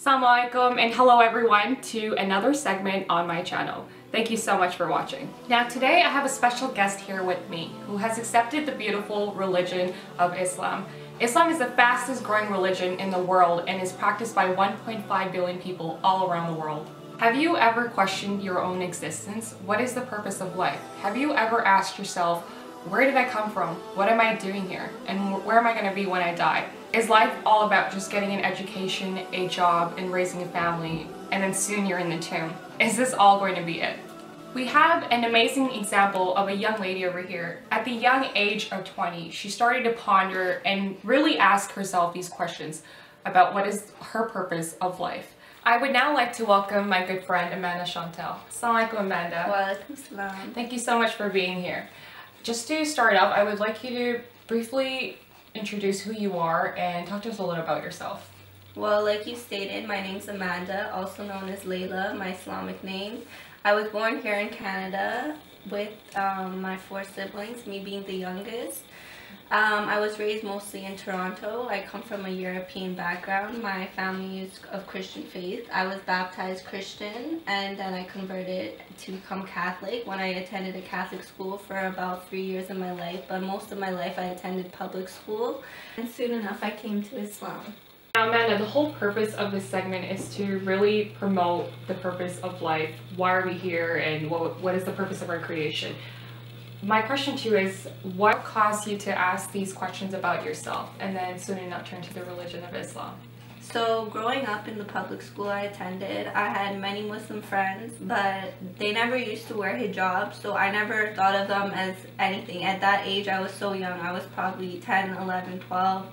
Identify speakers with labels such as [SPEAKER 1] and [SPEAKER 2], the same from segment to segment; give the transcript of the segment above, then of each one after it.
[SPEAKER 1] Assalamualaikum and hello everyone to another segment on my channel. Thank you so much for watching. Now today I have a special guest here with me who has accepted the beautiful religion of Islam. Islam is the fastest growing religion in the world and is practiced by 1.5 billion people all around the world. Have you ever questioned your own existence? What is the purpose of life? Have you ever asked yourself, where did I come from? What am I doing here? And where am I going to be when I die? Is life all about just getting an education, a job, and raising a family, and then soon you're in the tomb? Is this all going to be it? We have an amazing example of a young lady over here. At the young age of 20, she started to ponder and really ask herself these questions about what is her purpose of life. I would now like to welcome my good friend Amanda Chantel. Assalamualaikum, Amanda.
[SPEAKER 2] Walaikum salam.
[SPEAKER 1] Thank you so much for being here. Just to start off, I would like you to briefly introduce who you are and talk to us a little about yourself.
[SPEAKER 2] Well, like you stated, my name's Amanda, also known as Layla, my Islamic name. I was born here in Canada with my 4 siblings, me being the youngest. I was raised mostly in Toronto. I come from a European background. My family is of Christian faith. I was baptized Christian and then I converted to become Catholic when I attended a Catholic school for about 3 years of my life, but most of my life I attended public school, and soon enough I came to Islam.
[SPEAKER 1] Now Amanda, the whole purpose of this segment is to really promote the purpose of life. Why are we here and what is the purpose of our creation? My question to you is, what caused you to ask these questions about yourself and then soon enough turn to the religion of Islam?
[SPEAKER 2] So growing up in the public school I attended, I had many Muslim friends, but they never used to wear hijab, so I never thought of them as anything. At that age I was so young, I was probably 10, 11, 12,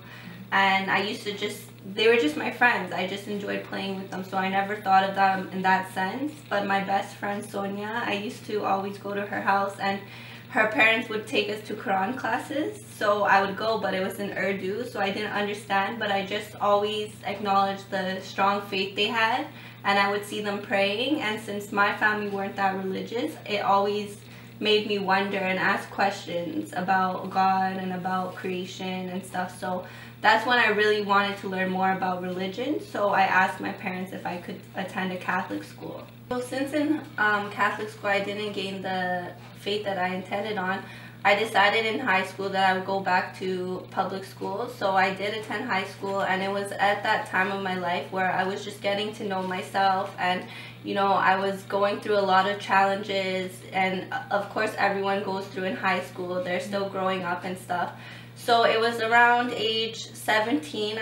[SPEAKER 2] and I used to they were just my friends. I just enjoyed playing with them, so I never thought of them in that sense. But my best friend Sonia, I used to always go to her house, and her parents would take us to Quran classes, so I would go, but it was in Urdu, so I didn't understand, but I just always acknowledged the strong faith they had, and I would see them praying. And since my family weren't that religious, it always made me wonder and ask questions about God and about creation and stuff. So that's when I really wanted to learn more about religion, so I asked my parents if I could attend a Catholic school. So since in Catholic school I didn't gain the faith that I intended on, I decided in high school that I would go back to public school. So I did attend high school, and it was at that time of my life where I was just getting to know myself, and you know, I was going through a lot of challenges, and of course everyone goes through in high school, they're still growing up and stuff. So it was around age 17,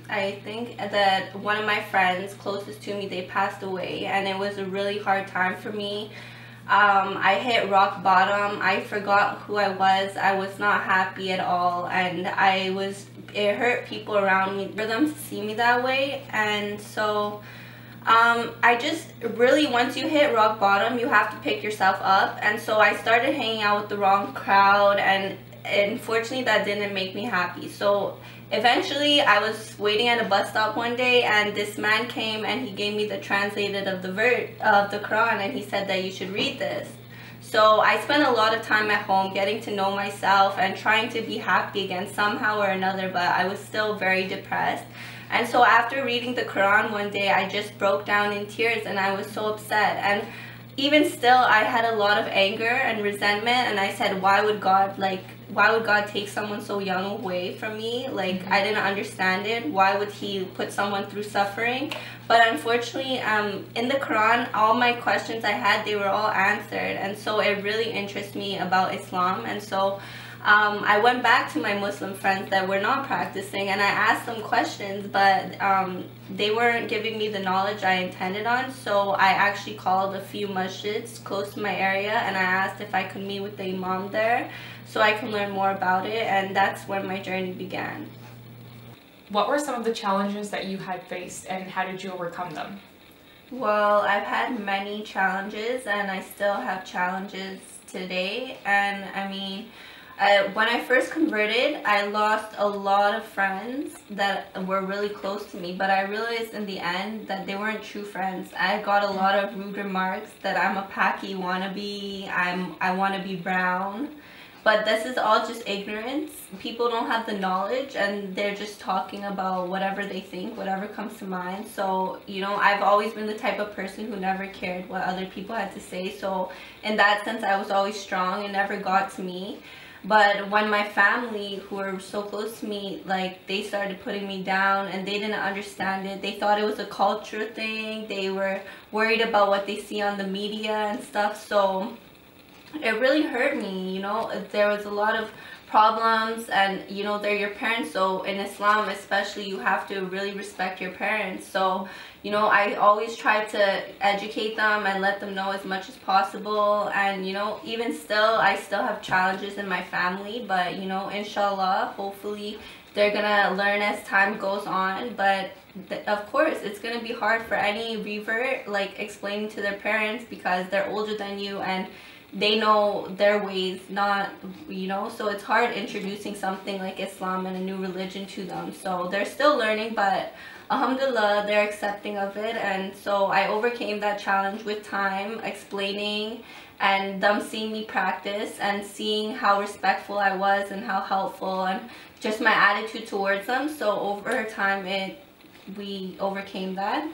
[SPEAKER 2] I think, that one of my friends closest to me, they passed away, and it was a really hard time for me. I hit rock bottom. I forgot who I was not happy at all, and it hurt people around me for them to see me that way. And so I just really, once you hit rock bottom, you have to pick yourself up. And so I started hanging out with the wrong crowd, and unfortunately that didn't make me happy. So eventually I was waiting at a bus stop one day, and this man came and he gave me the translated of the Quran, and he said that you should read this. So I spent a lot of time at home getting to know myself and trying to be happy again somehow or another, but I was still very depressed. And so after reading the Quran one day, I just broke down in tears, and I was so upset. And even still, I had a lot of anger and resentment, and I said, why would God take someone so young away from me? Like, I didn't understand it. Why would he put someone through suffering? But unfortunately, in the Quran, all my questions I had, they were all answered, and so it really interests me about Islam. And so I went back to my Muslim friends that were not practicing, and I asked them questions, but they weren't giving me the knowledge I intended on. So I actually called a few masjids close to my area, and I asked if I could meet with the imam there so I can learn more about it, and that's when my journey began.
[SPEAKER 1] What were some of the challenges that you had faced, and how did you overcome them?
[SPEAKER 2] Well, I've had many challenges, and I still have challenges today. And I mean, when I first converted, I lost a lot of friends that were really close to me, but I realized in the end that they weren't true friends. I got a lot of rude remarks that I'm a Paki wannabe, I want to be brown, But this is all just ignorance. People don't have the knowledge, and they're just talking about whatever they think, whatever comes to mind. So, you know, I've always been the type of person who never cared what other people had to say. So in that sense, I was always strong. It never got to me. But when my family, who were so close to me, like, they started putting me down and they didn't understand it. They thought it was a culture thing. They were worried about what they see on the media and stuff. So it really hurt me, you know. There was a lot of problems, and you know, they're your parents, so in Islam especially, you have to really respect your parents. So, you know, I always try to educate them and let them know as much as possible. And you know, even still, I still have challenges in my family, but you know, inshallah, hopefully they're gonna learn as time goes on. But of course, it's gonna be hard for any revert, like, explaining to their parents, because they're older than you and they know their ways, not, you know, so it's hard introducing something like Islam and a new religion to them. So they're still learning, but alhamdulillah, they're accepting of it. And so I overcame that challenge with time, explaining, and them seeing me practice and seeing how respectful I was and how helpful, and just my attitude towards them. So over time, we overcame that.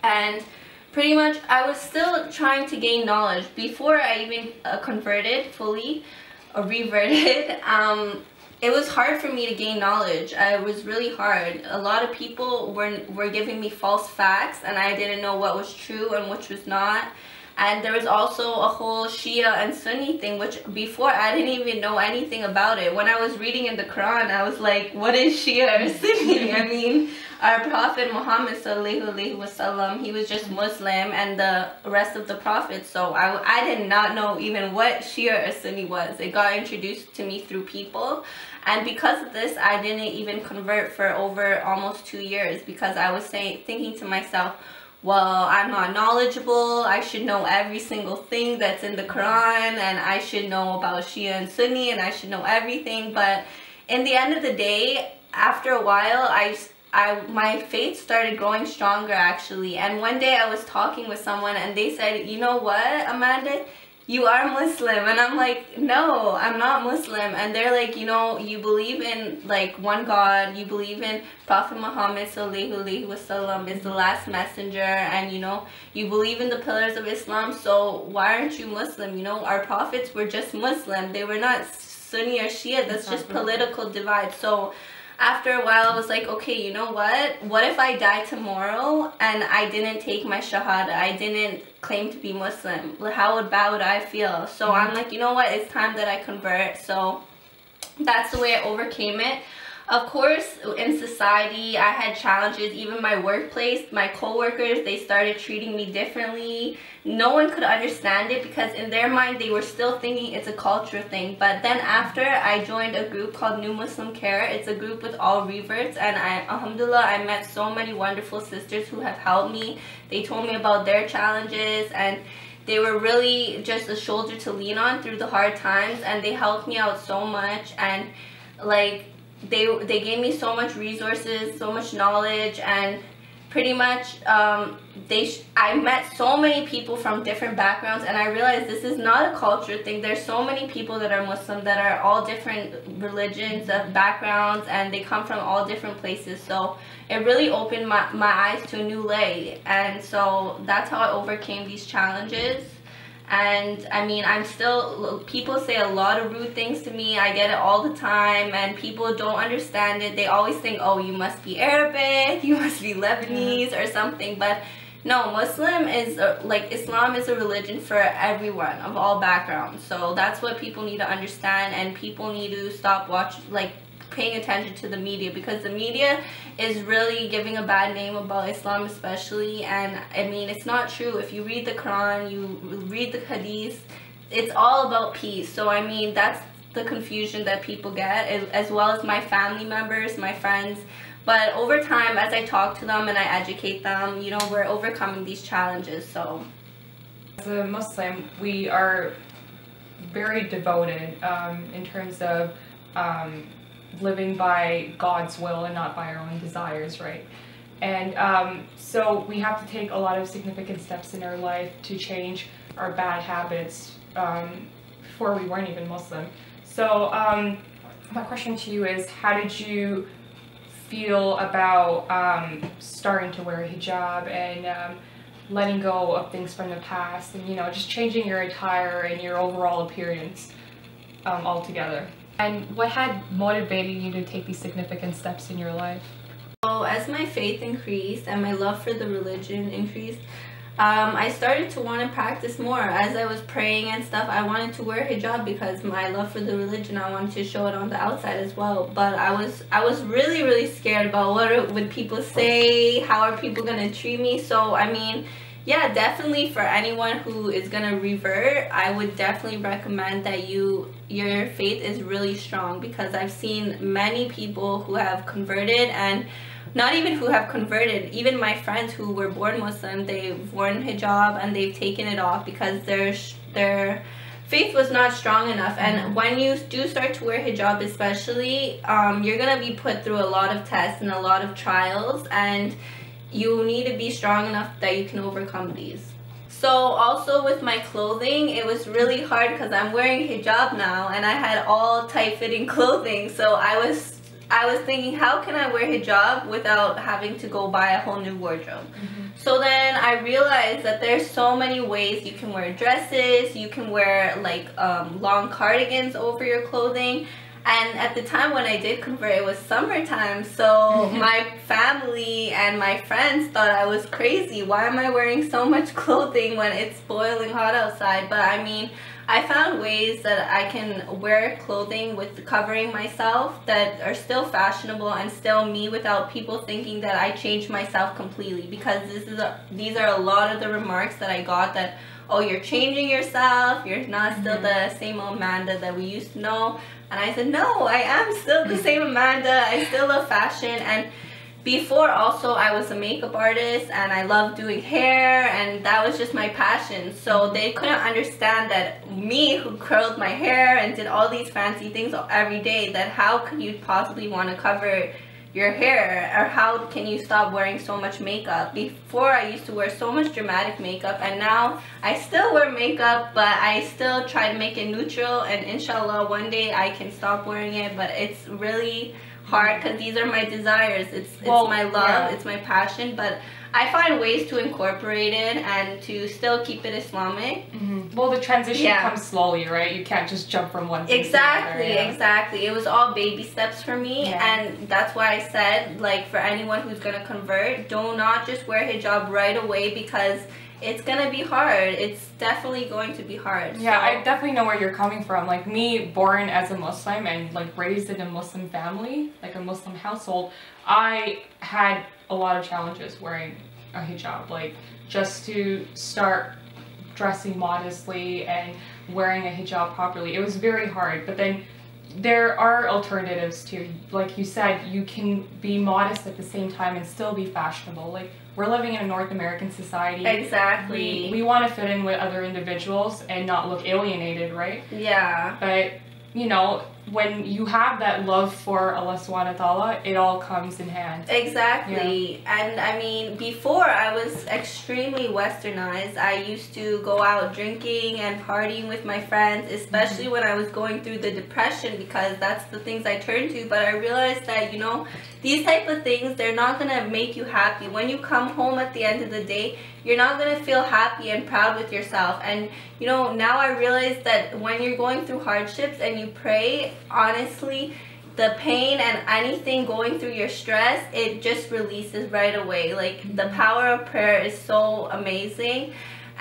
[SPEAKER 2] And pretty much, I was still trying to gain knowledge before I even converted fully or reverted. It was hard for me to gain knowledge. It was really hard. A lot of people were giving me false facts, and I didn't know what was true and which was not. And there was also a whole Shia and Sunni thing, which before I didn't even know anything about it. When I was reading in the Quran, I was like, what is Shia or Sunni? I mean, our Prophet Muhammad sallallahu alaihi wasallam, he was just Muslim, and the rest of the prophets. So I did not know even what Shia or Sunni was. It got introduced to me through people. And because of this, I didn't even convert for over almost 2 years, because I was thinking to myself, well, I'm not knowledgeable, I should know every single thing that's in the Quran, and I should know about Shia and Sunni, and I should know everything. But in the end of the day, after a while, my faith started growing stronger, actually. And one day I was talking with someone, and they said, you know what, Amanda, you are Muslim. And I'm like, no, I'm not Muslim. And they're like, you know, you believe in like one God, you believe in Prophet Muhammad sallallahu alaihi wasallam is the last messenger, and you know, you believe in the pillars of Islam, so why aren't you Muslim? You know, our prophets were just Muslim, they were not Sunni or Shia. That's just political divide. So after a while, I was like, okay, you know what if I die tomorrow and I didn't take my shahada, I didn't claim to be Muslim? How bad would I feel? So I'm like, you know what, it's time that I convert. So that's the way I overcame it. Of course, in society, I had challenges. Even my workplace, my co-workers, they started treating me differently. No one could understand it, because in their mind, they were still thinking it's a culture thing. But then after, I joined a group called New Muslim Care. It's a group with all reverts, and alhamdulillah, I met so many wonderful sisters who have helped me. They told me about their challenges, and they were really just a shoulder to lean on through the hard times, and they helped me out so much. And like, they gave me so much resources, so much knowledge, and pretty much I met so many people from different backgrounds, and I realized this is not a culture thing. There's so many people that are Muslim that are all different religions, backgrounds, and they come from all different places. So it really opened my eyes to a new light, and so that's how I overcame these challenges. And I mean, people say a lot of rude things to me. I get it all the time, and people don't understand it. They always think, oh, you must be Arabic, you must be Lebanese or something. But no, Islam is a religion for everyone of all backgrounds. So that's what people need to understand, and people need to stop paying attention to the media, because the media is really giving a bad name about Islam especially. And I mean, it's not true. If you read the Quran, you read the Hadith, it's all about peace. So I mean, that's the confusion that people get, as well as my family members, my friends. But over time, as I talk to them and I educate them, you know, we're overcoming these challenges. So
[SPEAKER 1] as a Muslim, we are very devoted in terms of living by God's will and not by our own desires, right? And so we have to take a lot of significant steps in our life to change our bad habits, before we weren't even Muslim. So my question to you is, how did you feel about starting to wear a hijab and letting go of things from the past, and just changing your attire and your overall appearance altogether? And what had motivated you to take these significant steps in your life?
[SPEAKER 2] So as my faith increased and my love for the religion increased, I started to want to practice more. As I was praying and stuff, I wanted to wear hijab because my love for the religion, I wanted to show it on the outside as well. But I was really scared about what would people say, how are people gonna treat me. So I mean, yeah, definitely for anyone who is gonna revert, I would definitely recommend that your faith is really strong, because I've seen many people who have converted, and not even who have converted, even my friends who were born Muslim, they've worn hijab and they've taken it off because their faith was not strong enough. And when you do start to wear hijab especially, you're gonna be put through a lot of tests and a lot of trials, and you need to be strong enough that you can overcome these. So also with my clothing, it was really hard because I'm wearing hijab now and I had all tight-fitting clothing. So I was thinking, how can I wear hijab without having to go buy a whole new wardrobe? So then I realized that there's so many ways you can wear dresses, you can wear like long cardigans over your clothing. And at the time when I did convert, it was summertime, so my family and my friends thought I was crazy. Why am I wearing so much clothing when it's boiling hot outside? But I mean, I found ways that I can wear clothing with covering myself that are still fashionable and still me, without people thinking that I changed myself completely. Because these are a lot of the remarks that I got, that, oh, you're changing yourself, you're not still the same Amanda that we used to know. And I said, no, I am still the same Amanda. I still love fashion. And before also, I was a makeup artist and I loved doing hair, and that was just my passion. So they couldn't understand that me, who curled my hair and did all these fancy things every day, that how could you possibly want to cover your hair, or how can you stop wearing so much makeup? Before, I used to wear so much dramatic makeup, and now I still wear makeup, but I still try to make it neutral, and inshallah one day I can stop wearing it. But it's really hard because these are my desires, it's my love, it's my passion, but I find ways to incorporate it and to still keep it Islamic.
[SPEAKER 1] Well, the transition comes slowly, right? You can't just jump from one thing to another.
[SPEAKER 2] Exactly. It was all baby steps for me, and that's why I said, like, for anyone who's gonna convert, do not just wear hijab right away, because it's gonna be hard. It's definitely going to be hard.
[SPEAKER 1] Yeah, so I definitely know where you're coming from. Like me, born as a Muslim and like raised in a Muslim family, like a Muslim household, I had a lot of challenges wearing a hijab. Like, just to start dressing modestly and wearing a hijab properly, it was very hard. But then there are alternatives too. Like you said, you can be modest at the same time and still be fashionable. Like, we're living in a North American society.
[SPEAKER 2] Exactly.
[SPEAKER 1] We want to fit in with other individuals and not look alienated, right?
[SPEAKER 2] Yeah.
[SPEAKER 1] But, you know, when you have that love for Allah subhanahu wa ta'ala, it all comes in hand.
[SPEAKER 2] Exactly. Yeah. And I mean, before I was extremely westernized. I used to go out drinking and partying with my friends, especially when I was going through the depression, because that's the things I turned to. But I realized that, you know, these type of things, they're not going to make you happy. When you come home at the end of the day, you're not going to feel happy and proud with yourself. And, you know, now I realize that when you're going through hardships and you pray, honestly, the pain and anything going through your stress, it just releases right away. Like, the power of prayer is so amazing.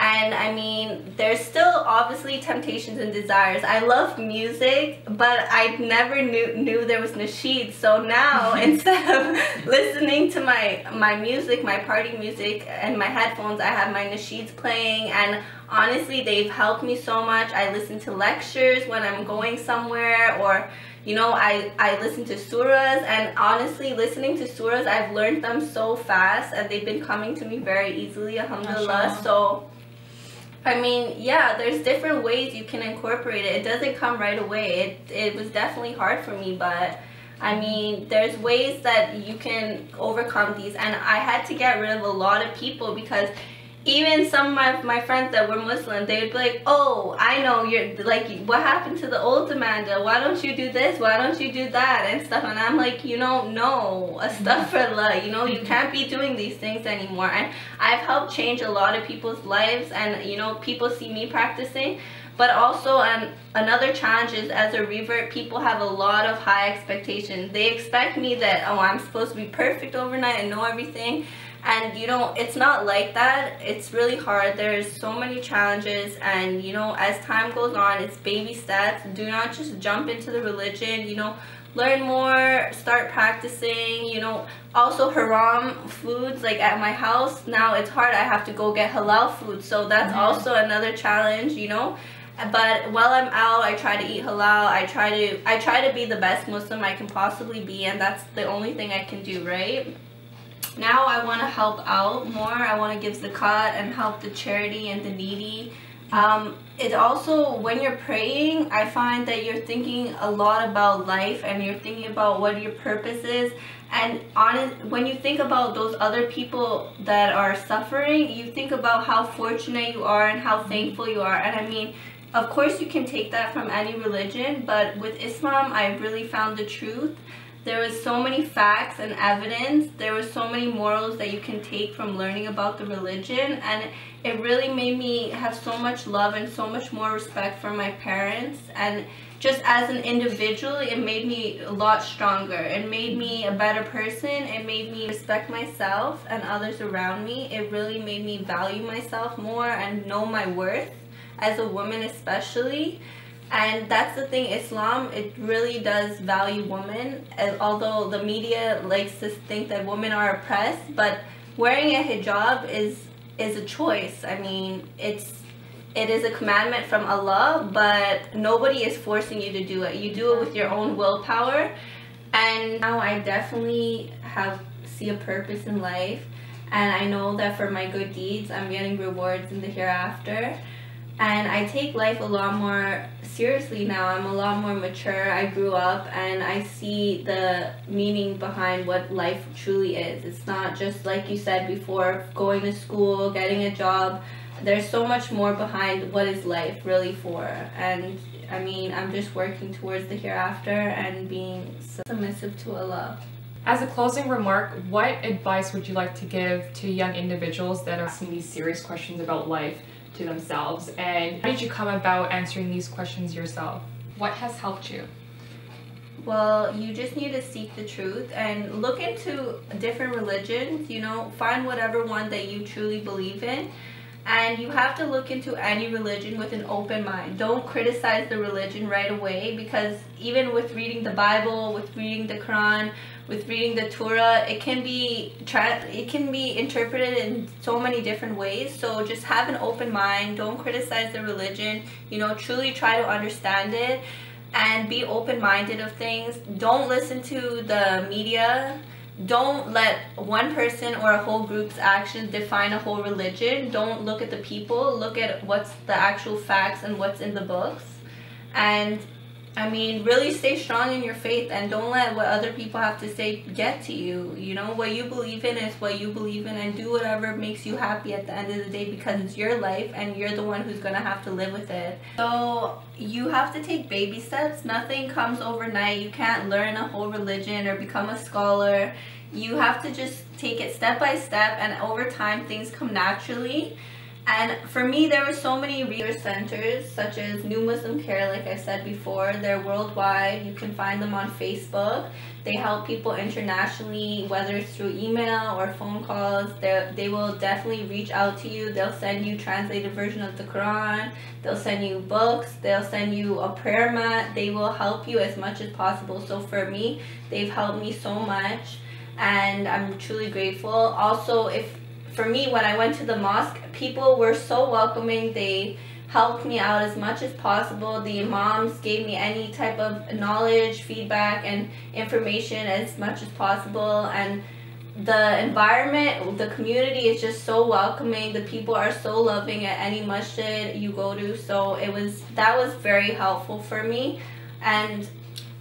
[SPEAKER 2] And I mean, there's still obviously temptations and desires. I love music, but I never knew there was nasheed. So now, instead of listening to my music, my party music, and my headphones, I have my nasheeds playing. And honestly, they've helped me so much. I listen to lectures when I'm going somewhere, or, you know, I listen to surahs. And honestly, listening to surahs, I've learned them so fast, and they've been coming to me very easily, alhamdulillah. So I mean, yeah, there's different ways you can incorporate it. It doesn't come right away. It was definitely hard for me, but I mean, there's ways that you can overcome these. And I had to get rid of a lot of people, because even some of my friends that were Muslim, they would be like, oh, I know, you're like, what happened to the old Amanda? Why don't you do this? Why don't you do that? And stuff. And I'm like, you know, no, astaghfirullah, you know, you can't be doing these things anymore. And I've helped change a lot of people's lives, and you know, people see me practicing. But also, another challenge is, as a revert, people have a lot of high expectations. They expect me that, oh, I'm supposed to be perfect overnight and know everything. And you know, it's not like that. It's really hard. There's so many challenges, and you know, as time goes on, it's baby steps. Do not just jump into the religion, you know, learn more, start practicing, you know. Also, haram foods, like at my house now, it's hard. I have to go get halal food, so that's also another challenge, you know. But while I'm out, I try to eat halal. I try to be the best Muslim I can possibly be, and that's the only thing I can do, right? Now I want to help out more. I want to give zakat and help the charity and the needy. It also, when you're praying, I find that you're thinking a lot about life, and you're thinking about what your purpose is. And when you think about those other people that are suffering, you think about how fortunate you are and how thankful you are. And I mean, of course you can take that from any religion, but with Islam, I really found the truth. There was so many facts and evidence. There were so many morals that you can take from learning about the religion, and it really made me have so much love and so much more respect for my parents. And just as an individual, it made me a lot stronger. It made me a better person. It made me respect myself and others around me. It really made me value myself more and know my worth as a woman especially. And that's the thing, Islam, it really does value women. And although the media likes to think that women are oppressed, but wearing a hijab is a choice. I mean, it is a commandment from Allah, but nobody is forcing you to do it. You do it with your own willpower. And now I definitely see a purpose in life, and I know that for my good deeds, I'm getting rewards in the hereafter. And I take life a lot more seriously now. I'm a lot more mature. I grew up, and I see the meaning behind what life truly is. It's not just, like you said before, going to school, getting a job. There's so much more behind what is life really for. And I mean, I'm just working towards the hereafter and being submissive to Allah.
[SPEAKER 1] As a closing remark, what advice would you like to give to young individuals that are asking these serious questions about life to themselves, and how did you come about answering these questions yourself? What has helped you?
[SPEAKER 2] Well, you just need to seek the truth and look into different religions, you know, find whatever one that you truly believe in. And you have to look into any religion with an open mind. Don't criticize the religion right away, because even with reading the Bible, with reading the Quran, with reading the Torah, it can be interpreted in so many different ways. So just have an open mind. Don't criticize the religion. You know, truly try to understand it and be open-minded of things. Don't listen to the media. Don't let one person or a whole group's actions define a whole religion. Don't look at the people. Look at what's the actual facts and what's in the books. And I mean, really stay strong in your faith, and don't let what other people have to say get to you. You know, what you believe in is what you believe in, and do whatever makes you happy at the end of the day, because it's your life and you're the one who's gonna have to live with it. So you have to take baby steps. Nothing comes overnight. You can't learn a whole religion or become a scholar. You have to just take it step by step, and over time things come naturally. And for me, there were so many resource centers, such as New Muslim Care, like I said before. They're worldwide. You can find them on Facebook. They help people internationally, whether it's through email or phone calls. They will definitely reach out to you. They'll send you translated version of the Quran. They'll send you books. They'll send you a prayer mat. They will help you as much as possible. So for me, they've helped me so much, and I'm truly grateful. Also, for me, when I went to the mosque, people were so welcoming. They helped me out as much as possible. The imams gave me any type of knowledge, feedback, and information as much as possible. And the environment, the community is just so welcoming. The people are so loving at any masjid you go to. So that was very helpful for me. And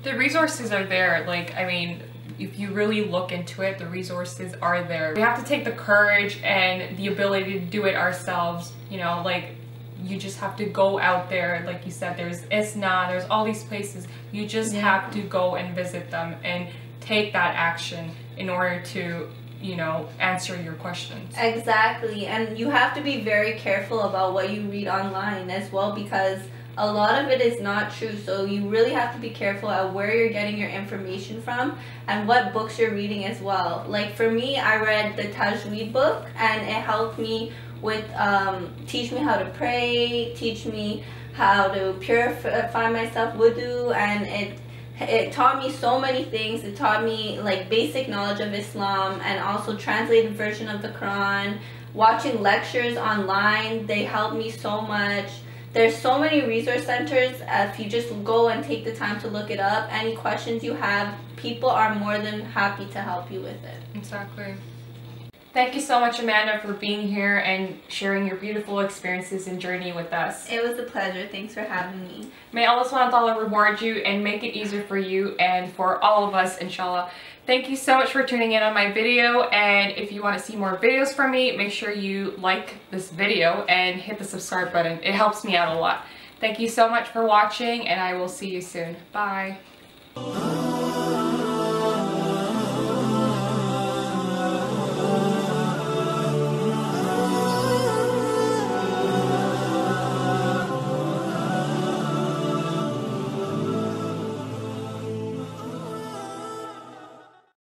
[SPEAKER 1] the resources are there. Like, I mean, if you really look into it, the resources are there. We have to take the courage and the ability to do it ourselves, you know, like you just have to go out there. Like you said, there's ISNA, there's all these places. You just have to go and visit them and take that action in order to, you know, answer your questions.
[SPEAKER 2] Exactly. And you have to be very careful about what you read online as well, because a lot of it is not true. So you really have to be careful at where you're getting your information from and what books you're reading as well. Like for me, I read the Tajweed book, and it helped me with teach me how to pray, teach me how to purify myself, wudu, and it taught me so many things. It taught me like basic knowledge of Islam and also translated version of the Quran. Watching lectures online, they helped me so much. There's so many resource centers. If you just go and take the time to look it up, any questions you have, people are more than happy to help you with it.
[SPEAKER 1] Exactly. Thank you so much, Amanda, for being here and sharing your beautiful experiences and journey with us.
[SPEAKER 2] It was a pleasure. Thanks for having me.
[SPEAKER 1] May Allah subhanahu wa ta'ala reward you and make it easier for you and for all of us, inshallah. Thank you so much for tuning in on my video, and if you want to see more videos from me, make sure you like this video and hit the subscribe button. It helps me out a lot. Thank you so much for watching, and I will see you soon. Bye.